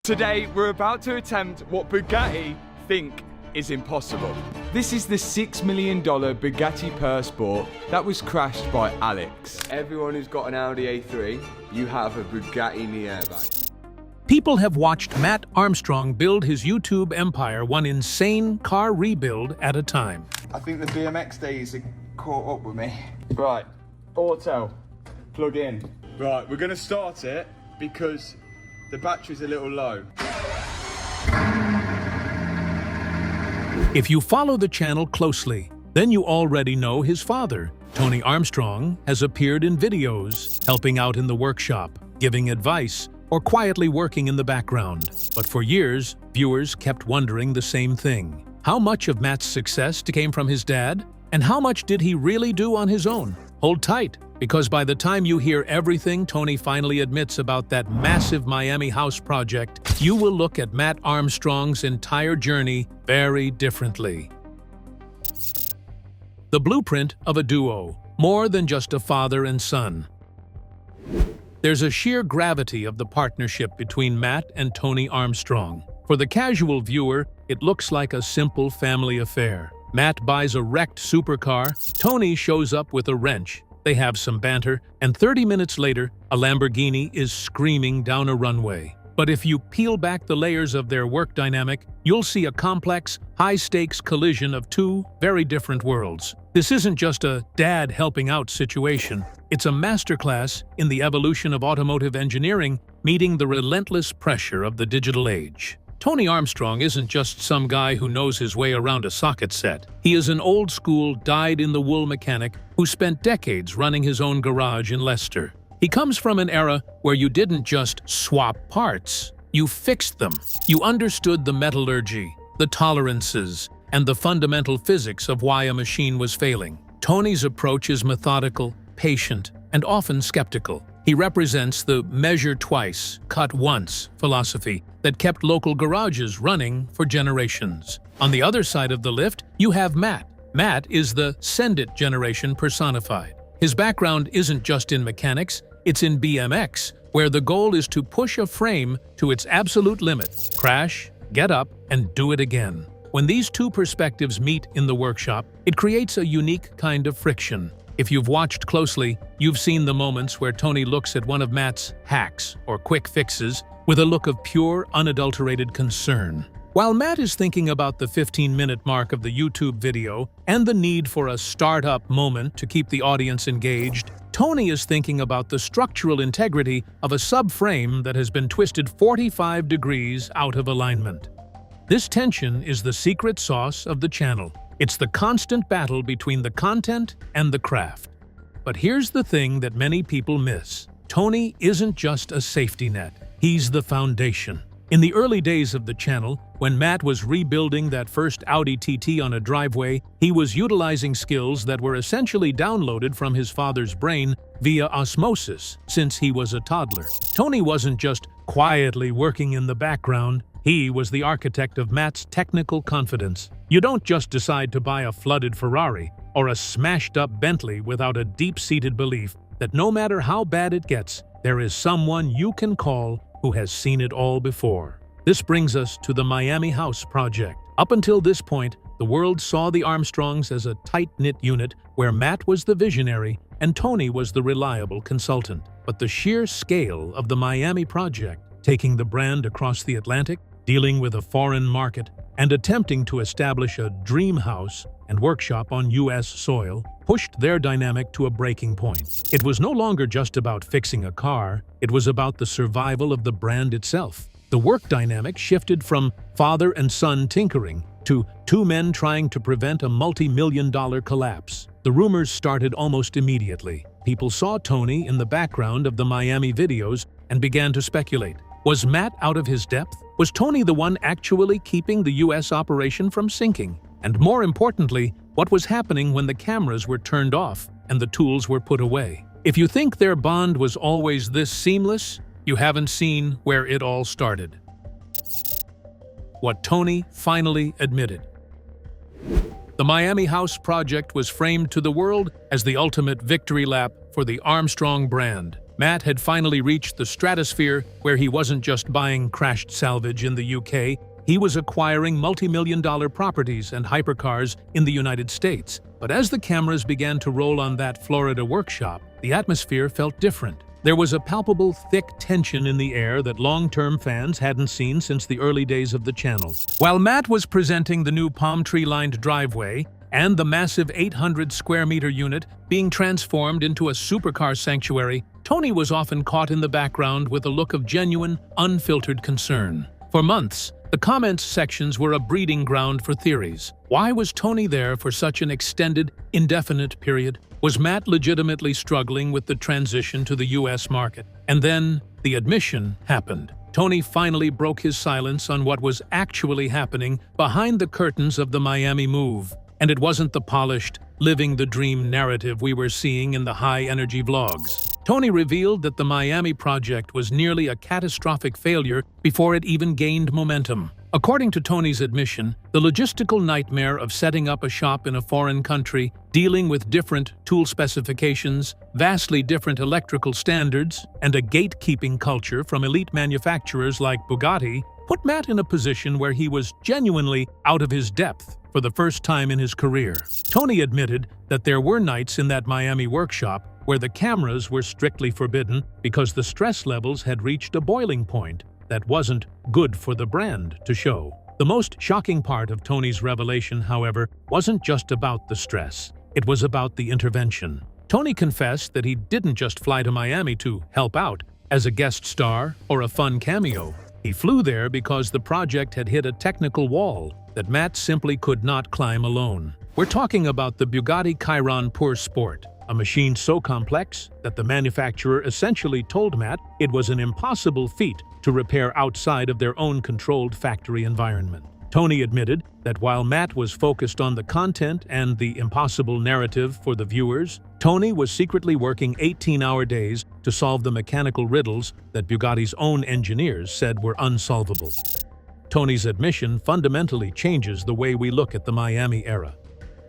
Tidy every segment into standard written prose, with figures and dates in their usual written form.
Today, we're about to attempt what Bugatti think is impossible. This is the $6 million Bugatti Persport that was crashed by Alex. Everyone who's got an Audi A3, you have a Bugatti in the airbag. People have watched Mat Armstrong build his YouTube empire one insane car rebuild at a time. I think the BMX days are caught up with me. Right, auto, plug in. Right, we're gonna start it because the battery's a little low. If you follow the channel closely, then you already know his father, Tony Armstrong, has appeared in videos, helping out in the workshop, giving advice, or quietly working in the background. But for years, viewers kept wondering the same thing. How much of Mat's success came from his dad? And how much did he really do on his own? Hold tight, because by the time you hear everything Tony finally admits about that massive Miami house project, you will look at Mat Armstrong's entire journey very differently. The blueprint of a duo, more than just a father and son. There's a sheer gravity of the partnership between Mat and Tony Armstrong. For the casual viewer, it looks like a simple family affair. Mat buys a wrecked supercar, Tony shows up with a wrench. They have some banter, and 30 minutes later, a Lamborghini is screaming down a runway. But if you peel back the layers of their work dynamic, you'll see a complex, high-stakes collision of two very different worlds. This isn't just a dad helping out situation. It's a masterclass in the evolution of automotive engineering, meeting the relentless pressure of the digital age. Tony Armstrong isn't just some guy who knows his way around a socket set. He is an old-school, dyed-in-the-wool mechanic who spent decades running his own garage in Leicester. He comes from an era where you didn't just swap parts, you fixed them. You understood the metallurgy, the tolerances, and the fundamental physics of why a machine was failing. Tony's approach is methodical, patient, and often skeptical. He represents the measure twice, cut once philosophy that kept local garages running for generations. On the other side of the lift, you have Mat. Mat is the send-it generation personified. His background isn't just in mechanics, it's in BMX, where the goal is to push a frame to its absolute limit, crash, get up, and do it again. When these two perspectives meet in the workshop, it creates a unique kind of friction. If you've watched closely, you've seen the moments where Tony looks at one of Mat's hacks or quick fixes with a look of pure, unadulterated concern. While Mat is thinking about the 15-minute mark of the YouTube video and the need for a start-up moment to keep the audience engaged, Tony is thinking about the structural integrity of a subframe that has been twisted 45 degrees out of alignment. This tension is the secret sauce of the channel. It's the constant battle between the content and the craft. But here's the thing that many people miss. Tony isn't just a safety net, he's the foundation. In the early days of the channel, when Mat was rebuilding that first Audi TT on a driveway, he was utilizing skills that were essentially downloaded from his father's brain via osmosis since he was a toddler. Tony wasn't just quietly working in the background, he was the architect of Mat's technical confidence. You don't just decide to buy a flooded Ferrari or a smashed-up Bentley without a deep-seated belief that no matter how bad it gets, there is someone you can call who has seen it all before. This brings us to the Miami House project. Up until this point, the world saw the Armstrongs as a tight-knit unit where Mat was the visionary and Tony was the reliable consultant. But the sheer scale of the Miami project, taking the brand across the Atlantic, dealing with a foreign market, and attempting to establish a dream house and workshop on U.S. soil, pushed their dynamic to a breaking point. It was no longer just about fixing a car, it was about the survival of the brand itself. The work dynamic shifted from father and son tinkering to two men trying to prevent a multi-million-dollar collapse. The rumors started almost immediately. People saw Tony in the background of the Miami videos and began to speculate. Was Mat out of his depth? Was Tony the one actually keeping the U.S. operation from sinking? And more importantly, what was happening when the cameras were turned off and the tools were put away? If you think their bond was always this seamless, you haven't seen where it all started. What Tony finally admitted. The Miami House project was framed to the world as the ultimate victory lap for the Armstrong brand. Matt had finally reached the stratosphere where he wasn't just buying crashed salvage in the UK, he was acquiring multi-million-dollar properties and hypercars in the United States. But as the cameras began to roll on that Florida workshop, the atmosphere felt different. There was a palpable, thick tension in the air that long-term fans hadn't seen since the early days of the channel. While Matt was presenting the new palm tree-lined driveway and the massive 800-square-meter unit being transformed into a supercar sanctuary, Tony was often caught in the background with a look of genuine, unfiltered concern. For months, the comments sections were a breeding ground for theories. Why was Tony there for such an extended, indefinite period? Was Matt legitimately struggling with the transition to the US market? And then, the admission happened. Tony finally broke his silence on what was actually happening behind the curtains of the Miami move. And it wasn't the polished, living the dream narrative we were seeing in the high-energy vlogs. Tony revealed that the Miami project was nearly a catastrophic failure before it even gained momentum. According to Tony's admission, the logistical nightmare of setting up a shop in a foreign country, dealing with different tool specifications, vastly different electrical standards, and a gatekeeping culture from elite manufacturers like Bugatti, put Matt in a position where he was genuinely out of his depth for the first time in his career. Tony admitted that there were nights in that Miami workshop where the cameras were strictly forbidden because the stress levels had reached a boiling point that wasn't good for the brand to show. The most shocking part of Tony's revelation, however, wasn't just about the stress. It was about the intervention. Tony confessed that he didn't just fly to Miami to help out as a guest star or a fun cameo. He flew there because the project had hit a technical wall that Matt simply could not climb alone. We're talking about the Bugatti Chiron Pure Sport, a machine so complex that the manufacturer essentially told Matt it was an impossible feat to repair outside of their own controlled factory environment. Tony admitted that while Matt was focused on the content and the impossible narrative for the viewers, Tony was secretly working 18-hour days to solve the mechanical riddles that Bugatti's own engineers said were unsolvable. Tony's admission fundamentally changes the way we look at the Miami era.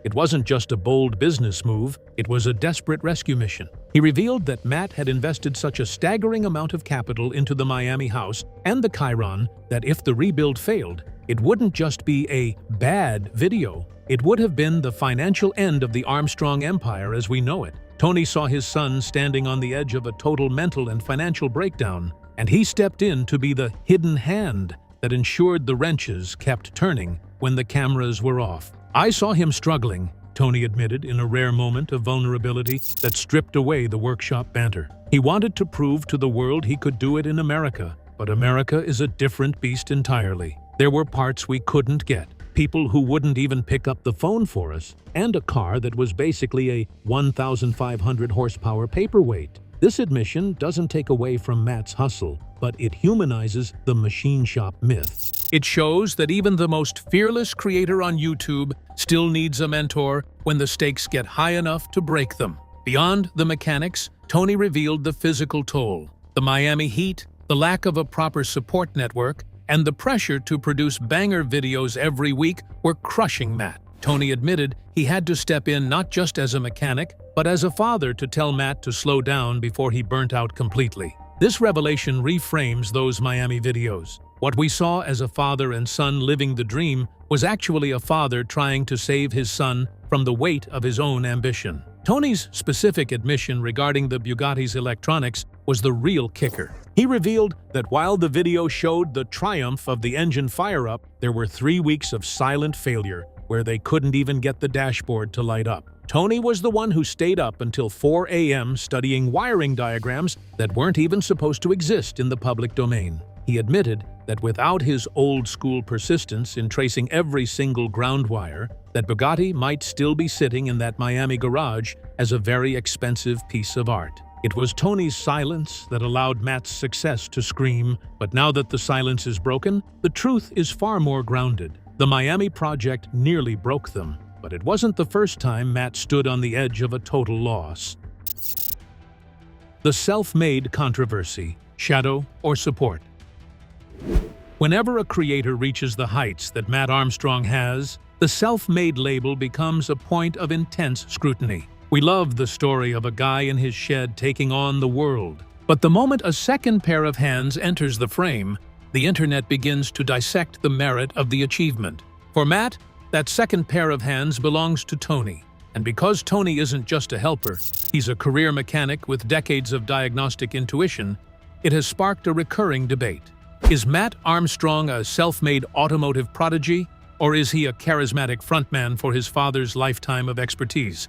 It wasn't just a bold business move, it was a desperate rescue mission. He revealed that Matt had invested such a staggering amount of capital into the Miami house and the Chiron that if the rebuild failed, it wouldn't just be a bad video, it would have been the financial end of the Armstrong empire as we know it. Tony saw his son standing on the edge of a total mental and financial breakdown, and he stepped in to be the hidden hand that ensured the wrenches kept turning when the cameras were off. "I saw him struggling," Tony admitted in a rare moment of vulnerability that stripped away the workshop banter. He wanted to prove to the world he could do it in America, but America is a different beast entirely. There were parts we couldn't get, people who wouldn't even pick up the phone for us, and a car that was basically a 1,500 horsepower paperweight. This admission doesn't take away from Matt's hustle, but it humanizes the machine shop myth. It shows that even the most fearless creator on YouTube still needs a mentor when the stakes get high enough to break them. Beyond the mechanics, Tony revealed the physical toll. The Miami heat, the lack of a proper support network, and the pressure to produce banger videos every week were crushing Matt. Tony admitted he had to step in not just as a mechanic, but as a father to tell Matt to slow down before he burnt out completely. This revelation reframes those Miami videos. What we saw as a father and son living the dream was actually a father trying to save his son from the weight of his own ambition. Tony's specific admission regarding the Bugatti's electronics was the real kicker. He revealed that while the video showed the triumph of the engine fire-up, there were 3 weeks of silent failure where they couldn't even get the dashboard to light up. Tony was the one who stayed up until 4 a.m. studying wiring diagrams that weren't even supposed to exist in the public domain. He admitted that without his old-school persistence in tracing every single ground wire, that Bugatti might still be sitting in that Miami garage as a very expensive piece of art. It was Tony's silence that allowed Matt's success to scream, but now that the silence is broken, the truth is far more grounded. The Miami project nearly broke them, but it wasn't the first time Matt stood on the edge of a total loss. The self-made controversy, shadow or support. Whenever a creator reaches the heights that Mat Armstrong has, the self-made label becomes a point of intense scrutiny. We love the story of a guy in his shed taking on the world, But the moment a second pair of hands enters the frame, the internet begins to dissect the merit of the achievement. For Matt, that second pair of hands belongs to Tony. And because Tony isn't just a helper, he's a career mechanic with decades of diagnostic intuition, it has sparked a recurring debate. Is Mat Armstrong a self-made automotive prodigy, or is he a charismatic frontman for his father's lifetime of expertise?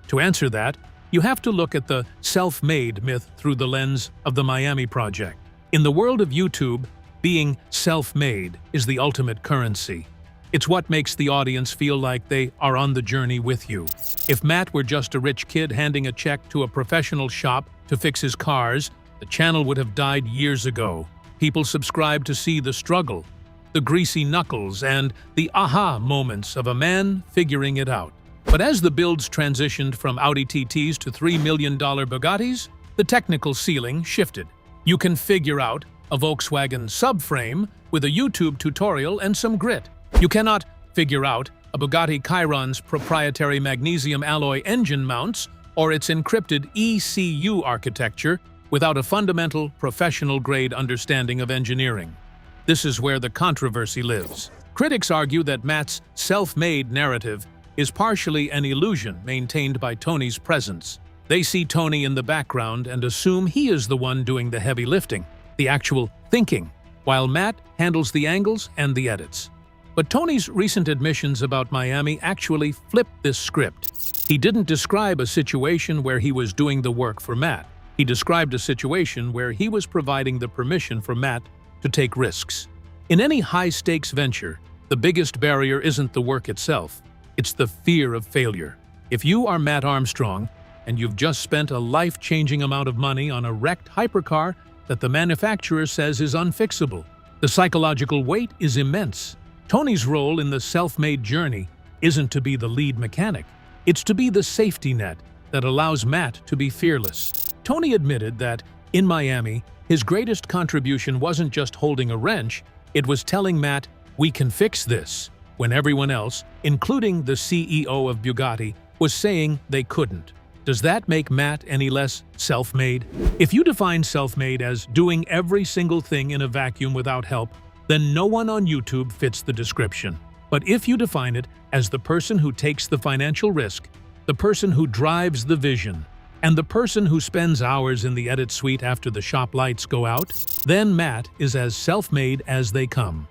To answer that, you have to look at the self-made myth through the lens of the Miami Project. In the world of YouTube, being self-made is the ultimate currency. It's what makes the audience feel like they are on the journey with you. If Matt were just a rich kid handing a check to a professional shop to fix his cars, the channel would have died years ago. People subscribe to see the struggle, the greasy knuckles, and the aha moments of a man figuring it out. But as the builds transitioned from Audi TTs to $3 million Bugattis, the technical ceiling shifted. You can figure out a Volkswagen subframe with a YouTube tutorial and some grit. You cannot figure out a Bugatti Chiron's proprietary magnesium alloy engine mounts or its encrypted ECU architecture without a fundamental, professional-grade understanding of engineering. This is where the controversy lives. Critics argue that Matt's self-made narrative is partially an illusion maintained by Tony's presence. They see Tony in the background and assume he is the one doing the heavy lifting, the actual thinking, while Matt handles the angles and the edits. But Tony's recent admissions about Miami actually flipped this script. He didn't describe a situation where he was doing the work for Matt. He described a situation where he was providing the permission for Matt to take risks. In any high-stakes venture, the biggest barrier isn't the work itself, it's the fear of failure. If you are Mat Armstrong and you've just spent a life-changing amount of money on a wrecked hypercar that the manufacturer says is unfixable, the psychological weight is immense. Tony's role in the self-made journey isn't to be the lead mechanic, it's to be the safety net that allows Matt to be fearless. Tony admitted that, in Miami, his greatest contribution wasn't just holding a wrench, it was telling Matt, "We can fix this," when everyone else, including the CEO of Bugatti, was saying they couldn't. Does that make Matt any less self-made? If you define self-made as doing every single thing in a vacuum without help, then no one on YouTube fits the description. But if you define it as the person who takes the financial risk, the person who drives the vision, and the person who spends hours in the edit suite after the shop lights go out, then Matt is as self-made as they come.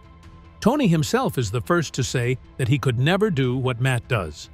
Tony himself is the first to say that he could never do what Matt does.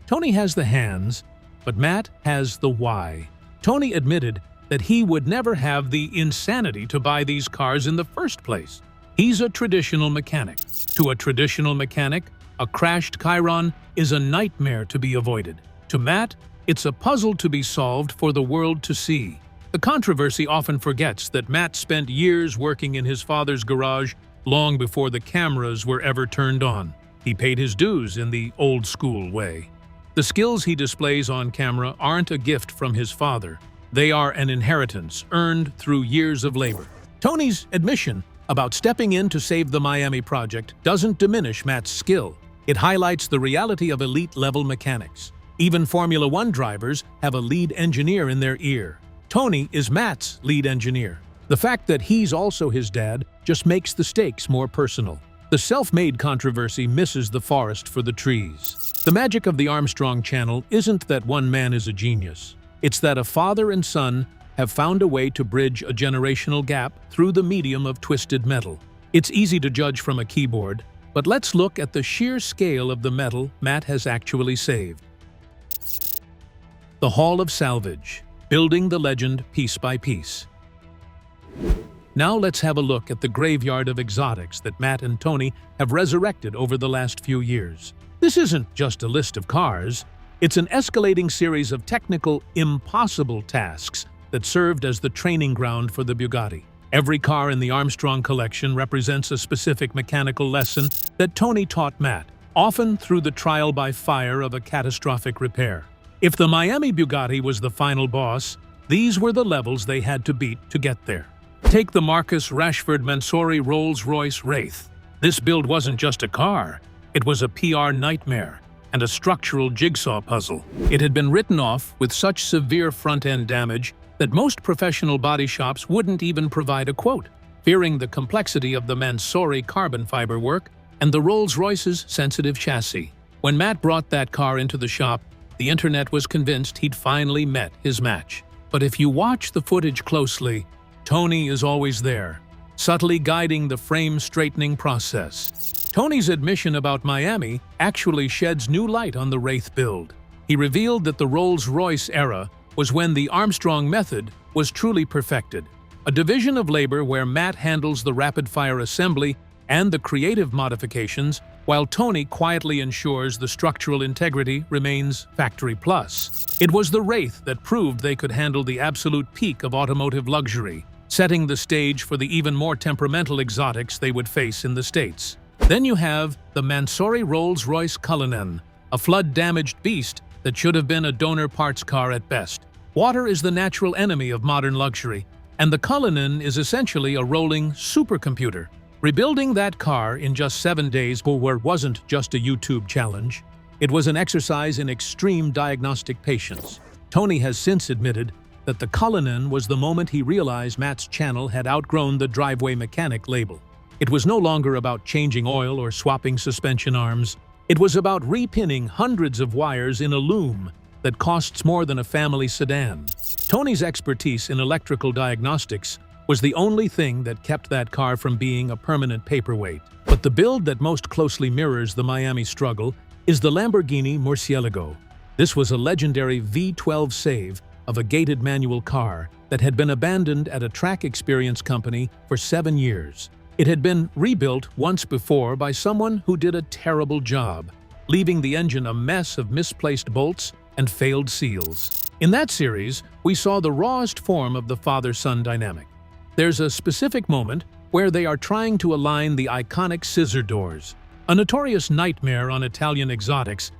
Tony has the hands, but Matt has the why. Tony admitted that he would never have the insanity to buy these cars in the first place. He's a traditional mechanic. To a traditional mechanic, a crashed Chiron is a nightmare to be avoided. To Matt, it's a puzzle to be solved for the world to see. The controversy often forgets that Matt spent years working in his father's garage long before the cameras were ever turned on. He paid his dues in the old-school way. The skills he displays on camera aren't a gift from his father. They are an inheritance earned through years of labor. Tony's admission about stepping in to save the Miami Project doesn't diminish Matt's skill. It highlights the reality of elite-level mechanics. Even Formula One drivers have a lead engineer in their ear. Tony is Matt's lead engineer. The fact that he's also his dad just makes the stakes more personal. The self-made controversy misses the forest for the trees. The magic of the Armstrong channel isn't that one man is a genius. It's that a father and son have found a way to bridge a generational gap through the medium of twisted metal. It's easy to judge from a keyboard, but let's look at the sheer scale of the metal Matt has actually saved. The Hall of Salvage, building the legend piece by piece. Now let's have a look at the graveyard of exotics that Matt and Tony have resurrected over the last few years. This isn't just a list of cars, it's an escalating series of technical, impossible tasks that served as the training ground for the Bugatti. Every car in the Armstrong collection represents a specific mechanical lesson that Tony taught Matt, often through the trial by fire of a catastrophic repair. If the Miami Bugatti was the final boss, these were the levels they had to beat to get there. Take the Marcus Rashford Mansouri Rolls-Royce Wraith. This build wasn't just a car, it was a PR nightmare and a structural jigsaw puzzle. It had been written off with such severe front-end damage that most professional body shops wouldn't even provide a quote, fearing the complexity of the Mansory carbon fiber work and the Rolls-Royce's sensitive chassis. When Mat brought that car into the shop, the internet was convinced he'd finally met his match. But if you watch the footage closely, Tony is always there, subtly guiding the frame-straightening process. Tony's admission about Miami actually sheds new light on the Wraith build. He revealed that the Rolls-Royce era was when the Armstrong method was truly perfected, a division of labor where Mat handles the rapid-fire assembly and the creative modifications, while Tony quietly ensures the structural integrity remains factory plus. It was the Wraith that proved they could handle the absolute peak of automotive luxury, setting the stage for the even more temperamental exotics they would face in the States. Then you have the Mansory Rolls-Royce Cullinan, a flood-damaged beast that should have been a donor parts car at best. Water is the natural enemy of modern luxury, and the Cullinan is essentially a rolling supercomputer. Rebuilding that car in just 7 days wasn't just a YouTube challenge. It was an exercise in extreme diagnostic patience. Tony has since admitted that the Cullinan was the moment he realized Mat's channel had outgrown the driveway mechanic label. It was no longer about changing oil or swapping suspension arms. It was about repinning hundreds of wires in a loom that costs more than a family sedan. Tony's expertise in electrical diagnostics was the only thing that kept that car from being a permanent paperweight. But the build that most closely mirrors the Miami struggle is the Lamborghini Murcielago. This was a legendary V12 save of a gated manual car that had been abandoned at a track experience company for 7 years. It had been rebuilt once before by someone who did a terrible job, leaving the engine a mess of misplaced bolts and failed seals. In that series, we saw the rawest form of the father-son dynamic. There's a specific moment where they are trying to align the iconic scissor doors, a notorious nightmare on Italian exotics,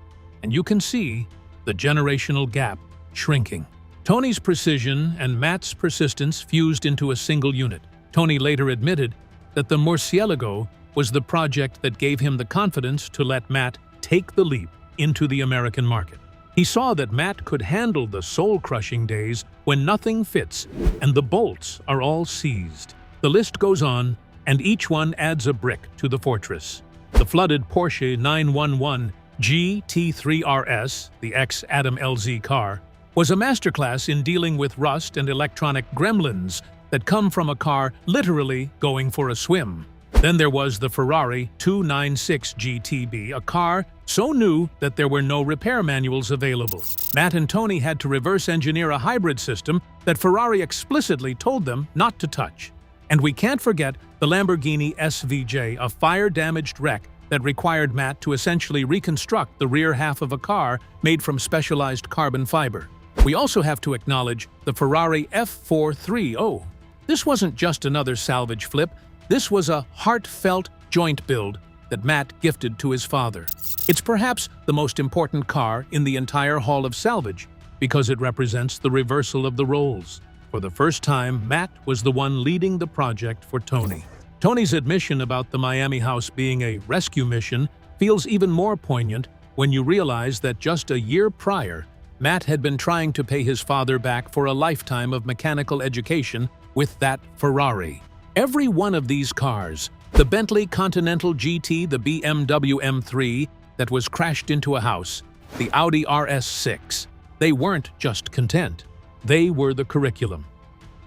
and you can see the generational gap shrinking. Tony's precision and Mat's persistence fused into a single unit. Tony later admitted that the Murcielago was the project that gave him the confidence to let Mat take the leap into the American market. He saw that Mat could handle the soul-crushing days when nothing fits and the bolts are all seized. The list goes on, and each one adds a brick to the fortress. The flooded Porsche 911 GT3 RS, the ex-Adam LZ car, was a masterclass in dealing with rust and electronic gremlins that come from a car literally going for a swim. Then there was the Ferrari 296 GTB, a car so new that there were no repair manuals available. Mat and Tony had to reverse engineer a hybrid system that Ferrari explicitly told them not to touch. And we can't forget the Lamborghini SVJ, a fire-damaged wreck that required Mat to essentially reconstruct the rear half of a car made from specialized carbon fiber. We also have to acknowledge the Ferrari F430. This wasn't just another salvage flip. This was a heartfelt joint build that Mat gifted to his father. It's perhaps the most important car in the entire Hall of Salvage because it represents the reversal of the roles. For the first time, Mat was the one leading the project for Tony. Tony's admission about the Miami house being a rescue mission feels even more poignant when you realize that just a year prior, Mat had been trying to pay his father back for a lifetime of mechanical education with that Ferrari. Every one of these cars, the Bentley Continental GT, the BMW M3 that was crashed into a house, the Audi RS6, they weren't just content. They were the curriculum.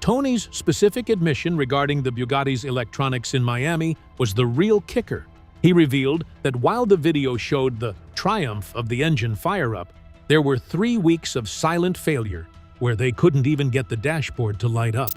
Tony's specific admission regarding the Bugatti's electronics in Miami was the real kicker. He revealed that while the video showed the triumph of the engine fire-up, there were 3 weeks of silent failure where they couldn't even get the dashboard to light up.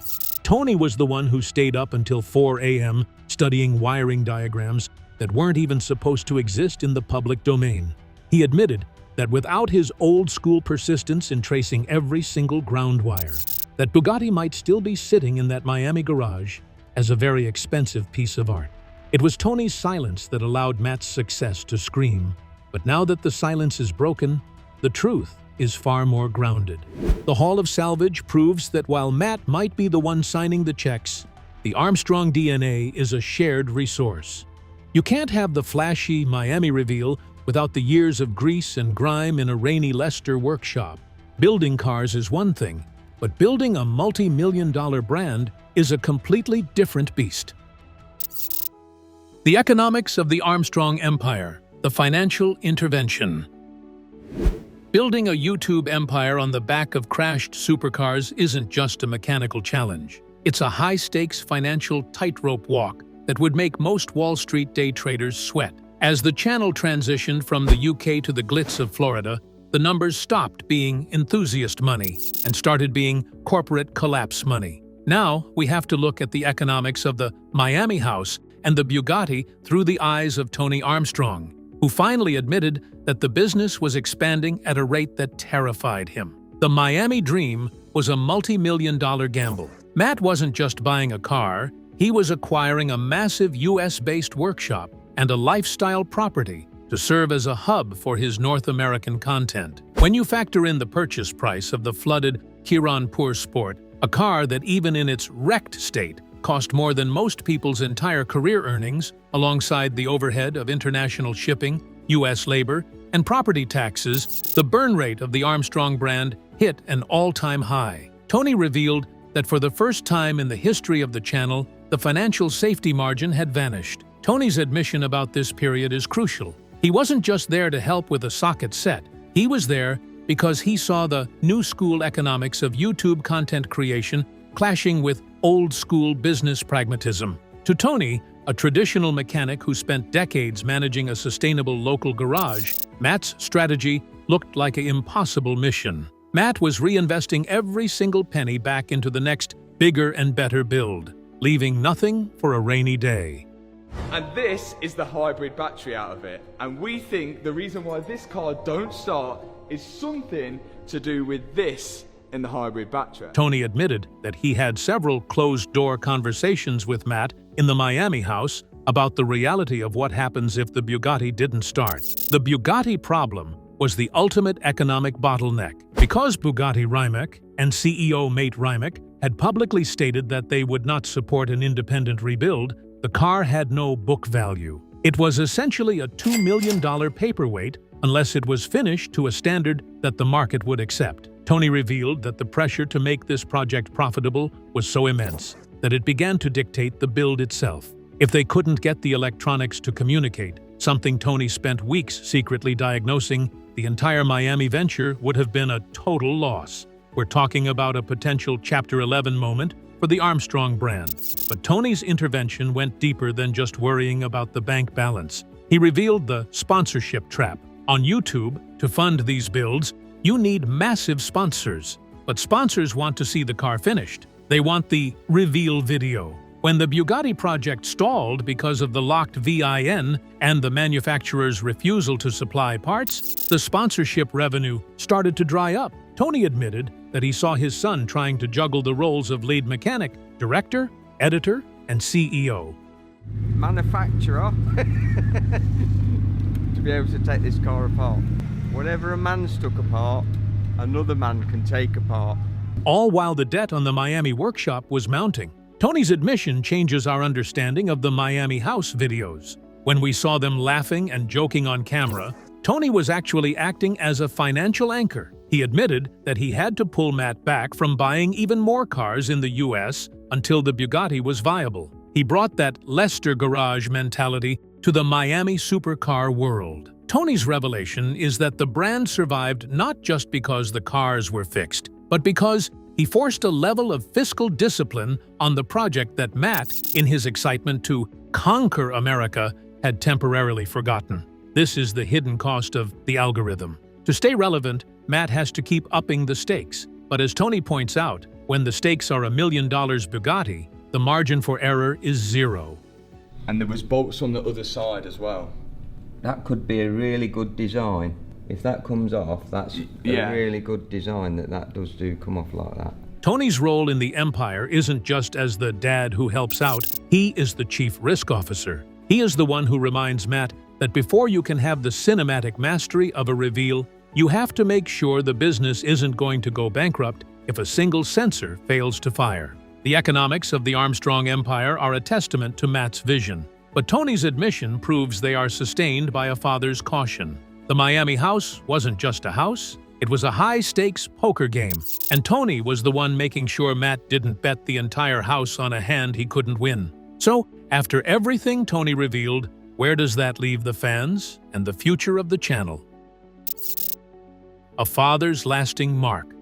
Tony was the one who stayed up until 4 a.m. studying wiring diagrams that weren't even supposed to exist in the public domain. He admitted that without his old-school persistence in tracing every single ground wire, that Bugatti might still be sitting in that Miami garage as a very expensive piece of art. It was Tony's silence that allowed Mat's success to scream. But now that the silence is broken, the truth is far more grounded. The Hall of Salvage proves that while Mat might be the one signing the checks, the Armstrong DNA is a shared resource. You can't have the flashy Miami reveal without the years of grease and grime in a rainy Leicester workshop. Building cars is one thing, But building a multi-million-dollar brand is a completely different beast. The economics of the Armstrong Empire, the financial intervention. Building a YouTube empire on the back of crashed supercars isn't just a mechanical challenge. It's a high-stakes financial tightrope walk that would make most Wall Street day traders sweat. As the channel transitioned from the UK to the glitz of Florida, the numbers stopped being enthusiast money and started being corporate collapse money. Now, we have to look at the economics of the Miami house and the Bugatti through the eyes of Tony Armstrong, who finally admitted that the business was expanding at a rate that terrified him. The Miami dream was a multi-million-dollar gamble. Matt wasn't just buying a car, he was acquiring a massive US-based workshop and a lifestyle property to serve as a hub for his North American content. When you factor in the purchase price of the flooded Kiranpur Sport, a car that even in its wrecked state cost more than most people's entire career earnings, alongside the overhead of international shipping, US labor, and property taxes, the burn rate of the Armstrong brand hit an all-time high. Tony revealed that for the first time in the history of the channel, the financial safety margin had vanished. Tony's admission about this period is crucial. He wasn't just there to help with a socket set. He was there because he saw the new school economics of YouTube content creation clashing with old-school business pragmatism. To Tony, a traditional mechanic who spent decades managing a sustainable local garage, Matt's strategy looked like an impossible mission. Matt was reinvesting every single penny back into the next bigger and better build, leaving nothing for a rainy day. And this is the hybrid battery out of it. And we think the reason why this car don't start is something to do with this in the hybrid battery. Tony admitted that he had several closed-door conversations with Matt in the Miami house about the reality of what happens if the Bugatti didn't start. The Bugatti problem was the ultimate economic bottleneck. Because Bugatti Rimac and CEO Mat Armstrong had publicly stated that they would not support an independent rebuild, the car had no book value. It was essentially a $2 million paperweight unless it was finished to a standard that the market would accept. Tony revealed that the pressure to make this project profitable was so immense that it began to dictate the build itself. If they couldn't get the electronics to communicate, something Tony spent weeks secretly diagnosing, the entire Miami venture would have been a total loss. We're talking about a potential Chapter 11 moment for the Armstrong brand. But Tony's intervention went deeper than just worrying about the bank balance. He revealed the sponsorship trap. On YouTube, to fund these builds, you need massive sponsors. But sponsors want to see the car finished. They want the reveal video. When the Bugatti project stalled because of the locked VIN and the manufacturer's refusal to supply parts, the sponsorship revenue started to dry up. Tony admitted that he saw his son trying to juggle the roles of lead mechanic, director, editor, and CEO. Manufacturer to be able to take this car apart. Whatever a man's took apart, another man can take apart. All while the debt on the Miami workshop was mounting. Tony's admission changes our understanding of the Miami house videos. When we saw them laughing and joking on camera, Tony was actually acting as a financial anchor. He admitted that he had to pull Matt back from buying even more cars in the US until the Bugatti was viable. He brought that Leicester garage mentality to the Miami supercar world. Tony's revelation is that the brand survived not just because the cars were fixed, but because he forced a level of fiscal discipline on the project that Matt, in his excitement to conquer America, had temporarily forgotten. This is the hidden cost of the algorithm. To stay relevant, Matt has to keep upping the stakes. But as Tony points out, when the stakes are $1 million Bugatti, the margin for error is zero. And there was bolts on the other side as well. That could be a really good design. If that comes off, that's a really good design that does come off like that. Tony's role in the empire isn't just as the dad who helps out, he is the chief risk officer. He is the one who reminds Matt that before you can have the cinematic mastery of a reveal, you have to make sure the business isn't going to go bankrupt if a single sensor fails to fire. The economics of the Armstrong empire are a testament to Matt's vision, but Tony's admission proves they are sustained by a father's caution. The Miami house wasn't just a house, It was a high-stakes poker game, and Tony was the one making sure Matt didn't bet the entire house on a hand he couldn't win. So, after everything Tony revealed, where does that leave the fans and the future of the channel? A father's lasting mark.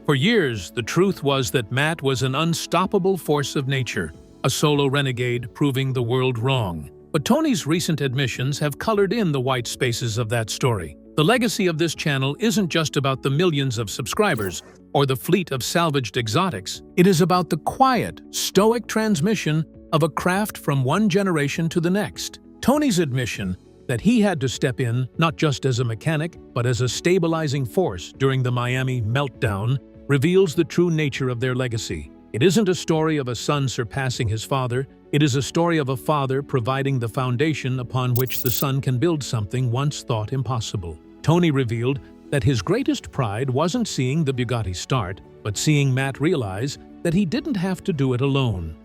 For years, the truth was that Matt was an unstoppable force of nature, a solo renegade proving the world wrong. But Tony's recent admissions have colored in the white spaces of that story. The legacy of this channel isn't just about the millions of subscribers or the fleet of salvaged exotics. It is about the quiet, stoic transmission of a craft from one generation to the next. Tony's admission that he had to step in not just as a mechanic, but as a stabilizing force during the Miami meltdown reveals the true nature of their legacy. It isn't a story of a son surpassing his father. It is a story of a father providing the foundation upon which the son can build something once thought impossible. Tony revealed that his greatest pride wasn't seeing the Bugatti start, but seeing Matt realize that he didn't have to do it alone.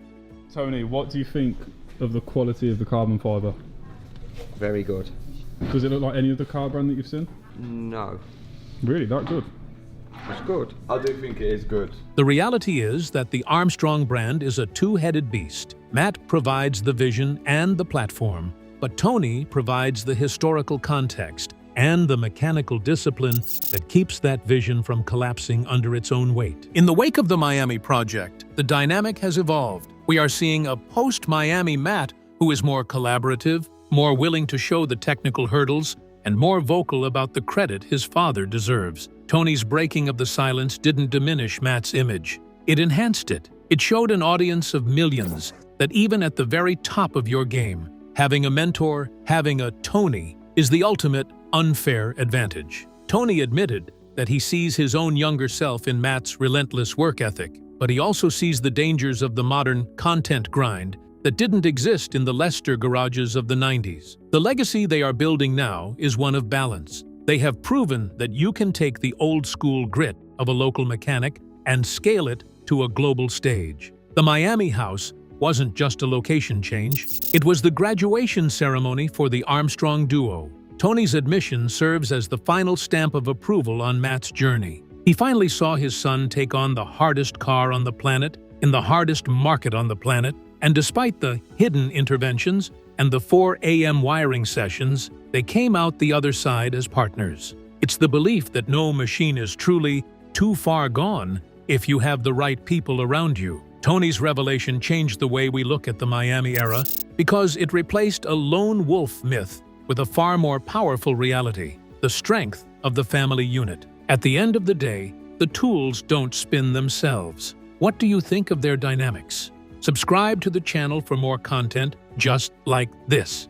Tony, what do you think of the quality of the carbon fibre? Very good. Does it look like any other car brand that you've seen? No. Really, that good? It's good. I do think it is good. The reality is that the Armstrong brand is a two-headed beast. Matt provides the vision and the platform, but Tony provides the historical context and the mechanical discipline that keeps that vision from collapsing under its own weight. In the wake of the Miami project, the dynamic has evolved. We are seeing a post-Miami Matt who is more collaborative, more willing to show the technical hurdles, and more vocal about the credit his father deserves. Tony's breaking of the silence didn't diminish Matt's image. It enhanced it. It showed an audience of millions that even at the very top of your game, having a mentor, having a Tony, is the ultimate unfair advantage. Tony admitted that he sees his own younger self in Matt's relentless work ethic, but he also sees the dangers of the modern content grind that didn't exist in the Leicester garages of the 90s. The legacy they are building now is one of balance. They have proven that you can take the old-school grit of a local mechanic and scale it to a global stage. The Miami house wasn't just a location change, it was the graduation ceremony for the Armstrong duo. Tony's admission serves as the final stamp of approval on Matt's journey. He finally saw his son take on the hardest car on the planet, in the hardest market on the planet, and despite the hidden interventions and the 4 a.m. wiring sessions, they came out the other side as partners. It's the belief that no machine is truly too far gone if you have the right people around you. Tony's revelation changed the way we look at the Miami era because it replaced a lone wolf myth with a far more powerful reality, the strength of the family unit. At the end of the day, the tools don't spin themselves. What do you think of their dynamics? Subscribe to the channel for more content just like this.